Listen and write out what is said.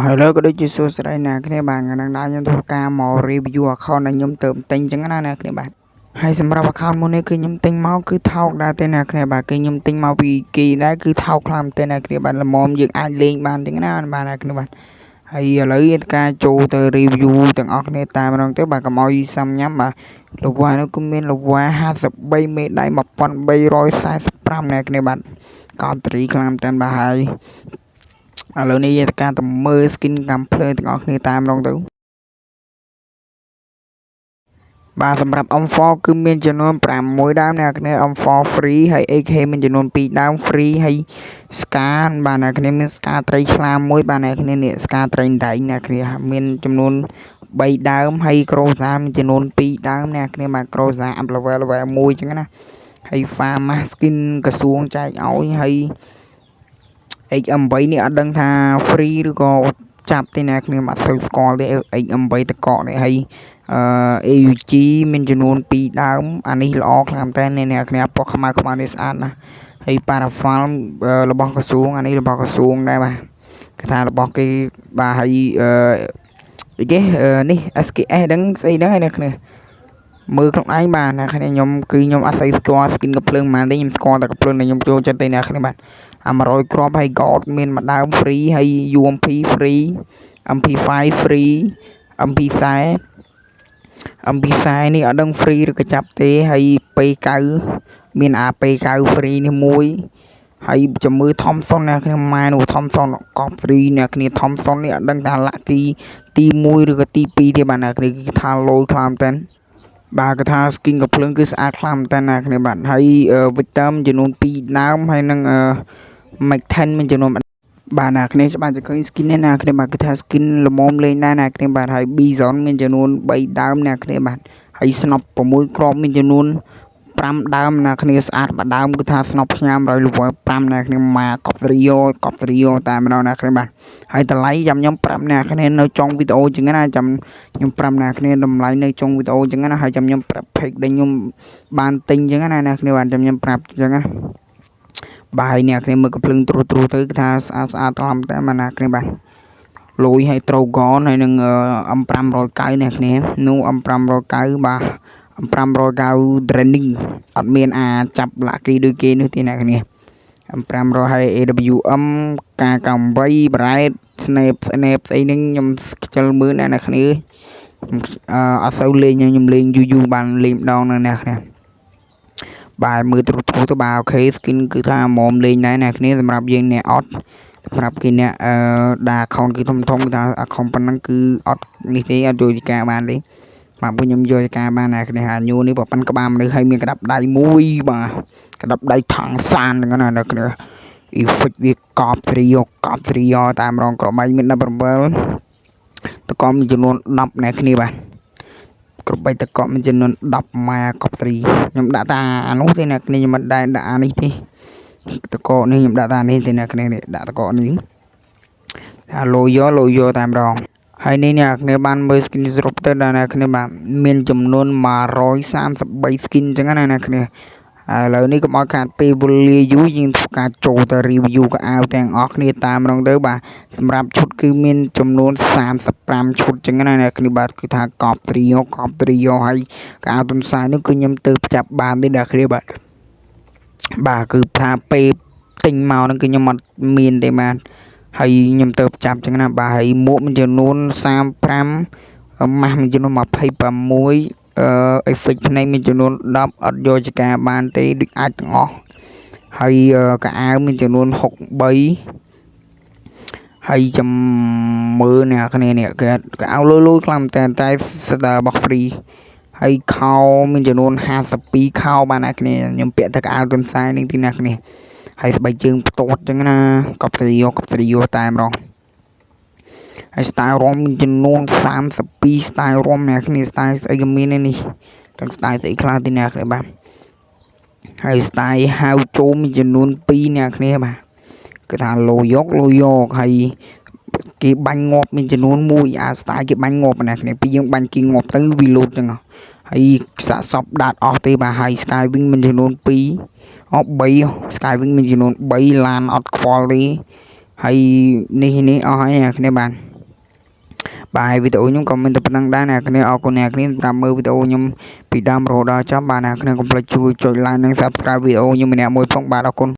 ហើយលើក៏ដូចជាសួស្តីអ្នកគ្នាបាទថ្ងៃនេះខ្ញុំធ្វើការមក review account ដែលខ្ញុំទៅទិញអញ្ចឹងណាអ្នកគ្នាបាទហើយសម្រាប់ account មួយនេះគឺខ្ញុំទិញមកគឺថោកដែរទេអ្នកគ្នាបាទគឺខ្ញុំទិញមកពីគេដែរគឺថោកខ្លាំងទេអ្នកគ្នាបាទល្មមយើងអាចលេងបានអញ្ចឹងណាបាទអ្នកគ្នាបាទហើយឥឡូវយើងការចូលទៅ review ទាំងអស់គ្នាតែម្ដងទៅបាទកុំឲ្យសាំញ៉ាំបាទលវ៉ានោះគឺមានលវ៉ា53មេដៃ1345អ្នកគ្នាបាទកោតត្រីខ្លាំងតែបាទហើយឥឡូវនេះយើងការទៅមើល skin កាំភ្លើងទាំងអស់គ្នាតាមម្ដងទៅបាទសម្រាប់ M4 គឺមានចំនួន6ដើមអ្នកគ្នា M4 free ហើយ AK មានចំនួន2ដើម free ហើយ scan បាទអ្នកគ្នាមាន scan ត្រីឆ្លាមមួយបាទអ្នកគ្នានេះ scan ត្រីដែងអ្នកគ្នាមានចំនួន3ដើមហើយ Groza មានចំនួន2ដើមអ្នកគ្នាបាទ Groza up level 1អញ្ចឹងណាហើយ Farma skin ក្រសួងចែកឲ្យហើយ X8 នេះអត់ដឹងថា free ឬក៏ចាប់ទេអ្នកគ្នាអត់សូវស្គាល់ទេ X8 តកកនេះហើយAUG មានចំនួន2ដើមអានេះល្អខ្លាំងតែអ្នកគ្នាពណ៌ខ្មៅនេះស្អាតណាស់ហើយ Parafal របស់ក្រសួងអានេះរបស់ក្រសួងដែរបាទគេថារបស់គេបាទហើយគេនេះ SKS ដឹងស្អីហ្នឹងហើយអ្នកគ្នាមើលក្នុងឯងបាទអ្នកគ្នាខ្ញុំអត់ស្គាល់ skin កំភ្លើងប៉ុន្មានទេខ្ញុំស្គាល់តែកំភ្លើងដែលខ្ញុំចូលចិត្តទេអ្នកគ្នាបាទ100គ្រាប់ហើយ God មានមួយដើម free ហើយ UMP free MP5 free MP40 នេះអត់ដឹង free ឬក៏ចាប់ទេហើយ P9 មាន AP9 free នេះមួយហើយជំងឺ Thompson អ្នកគ្នាម៉ែនោះ Thompson កប់ free អ្នកគ្នា Thompson នេះអត់ដឹងថា lucky ទី1ឬក៏ទី2ទេបាទអ្នកគ្នាគេថាលយខ្លាំងតែនបាទគេថា skin កំភ្លើងគឺស្អាតខ្លាំងតែនអ្នកគ្នាបាទហើយ Victor ចំនួន2ដើមហើយនឹងMac 10មានចំនួនបាទអ្នកគ្នាច្បាស់តែឃើញ skin នេះអ្នកគ្នាបាទគេថា skin ល្មមលេងដែរអ្នកគ្នាបាទហើយ Bison មានចំនួន3ដើមអ្នកគ្នាបាទហើយ Snop 6គ្រាប់មានចំនួន5ដើមអ្នកគ្នាស្អាតមួយដើមគឺថា Snop ផ្ញើ100 level 5អ្នកគ្នាមកកប់ត្រីយោតែម្ដងអ្នកគ្នាបាទហើយតម្លៃចាំខ្ញុំប្រាប់អ្នកគ្នានៅចុងវីដេអូចឹងណាចាំខ្ញុំប្រាប់អ្នកគ្នាតម្លៃនៅចុងវីដេអូចឹងណាហើយចាំខ្ញុំប្រាប់ page ដែលខ្ញុំបានទិញចឹងណាអ្នកគ្នាបាទចាំខ្ញុំប្រាប់ចឹងណាបាទហើយអ្នកគ្នាមើលកំភ្លើងទ្រុសទៅគឺថាស្អាតត្រង់តែមកអ្នកគ្នាបាទលុយឲ្យត្រូវកនហើយនឹង M590 អ្នកគ្នានោះ M590 បាទ M590 training អត់មានចាប់ lucky ដូចគេនោះទេអ្នកគ្នា M500 ហើយ AWM K98 Bright Snap ស្អីហ្នឹងខ្ញុំខ្ជិលមើលអ្នកគ្នាអត់សូវលេងខ្ញុំលេងយូរបានលេងម្ដងនៅអ្នកគ្នាបាទមើលទ្រុសទៅបាទអូខេ skin គឺថាមុំលេងដែរអ្នកគ្នាសម្រាប់យើងអ្នកអត់សម្រាប់គេអ្នកដាក់ account គឺធំគឺថា account ប៉ុណ្ណឹងគឺអត់នេះទេអត់យកការបានទេបាទពួកខ្ញុំយកការបានអ្នកគ្នាអាញូនេះបើប៉ាន់ក្បាលមនុស្សហើយមានក្តាប់ដៃមួយបាទក្តាប់ដៃថងសានហ្នឹងណាអ្នកគ្នា effect វាកប់ទ្រីយោតែម្ដងក្របីមាន17តកមានចំនួន10អ្នកគ្នាបាទគ្រប់3តកមានចំនួន10ម៉ាកប់ត្រីខ្ញុំដាក់តាអានោះទេអ្នកគ្នាខ្ញុំមិនដែរដាក់អានេះទេតកនេះខ្ញុំដាក់តានេះទេអ្នកគ្នាដាក់តកនេះថាលយយោតែម្ដងហើយនេះអ្នកគ្នាបានមើល skin សរុបទៅដល់អ្នកគ្នាបាទមានចំនួន133 skin អញ្ចឹងណាអ្នកគ្នាឥឡូវនេះកុំឲ្យខាតពេលវេលាយូរយើងធ្វើការចូលទៅ review កៅអៅទាំងអស់គ្នាតាមម្ដងទៅបាទសម្រាប់ឈុតគឺមានចំនួន35ឈុតអញ្ចឹងណាអ្នកគ្នាបាទគឺថាកប់ត្រីយោហើយកៅអៅទុនសាយនេះគឺខ្ញុំទៅចាប់បានទេអ្នកគ្នាបាទគឺថាពេលទិញមកហ្នឹងគឺខ្ញុំអត់មានទេបាទហើយខ្ញុំទៅចាប់ចឹងណាបាទហើយមួកមានចំនួន35ម៉ាស់មានចំនួន26effect ភ្នែកមានចំនួន10អត់យកចការបានទេដូចអាចទាំងអស់ហើយកៅអៅមានចំនួន63ហើយចាំមើលអ្នកគ្នានេះគេកៅអៅលុយខ្លាំងតែស្ដារបស់ free ហើយខោមានចំនួន52ខោបាទអ្នកគ្នាខ្ញុំពាក់តែកៅអៅទុនសាយនេះទីអ្នកគ្នាហើយស្បែកជើងផ្ទាត់ចឹងណាកប់ត្រីយោតែម្ដងហើយ style ROM មានចំនួន32 style ROM អ្នកគ្នា style ស្អីក៏មាននេះទាំង style ស្អីខ្លះទីអ្នកគ្នាបាទហើយ style ហៅចូលមានចំនួន2អ្នកគ្នាបាទគឺថាលោយកហើយគេបាញ់ងាប់មានចំនួន1 style គេបាញ់ងាប់អ្នកគ្នាពីយើងបាញ់គេងាប់ទៅវាលូតចឹងហើយសាកសពដាតអស់ទេបាទហើយ Skywing មានចំនួន3 Skywing មានចំនួន3ឡានអត់ខ្វល់ទេ ហើយនេះអស់ហើយអ្នកគ្នាបានបាទវីដេអូខ្ញុំក៏មានតែប៉ុណ្្នឹងដែរអ្នកគ្នាអរគុណអ្នកគ្នាសម្រាប់មើលវីដេអូខ្ញុំពីដើមរហូតដល់ចប់បាទអ្នកគ្នាកុំភ្លេចជួយចុច like និង subscribe វីដេអូខ្ញុំម្នាក់មួយផងបាទអរគុណ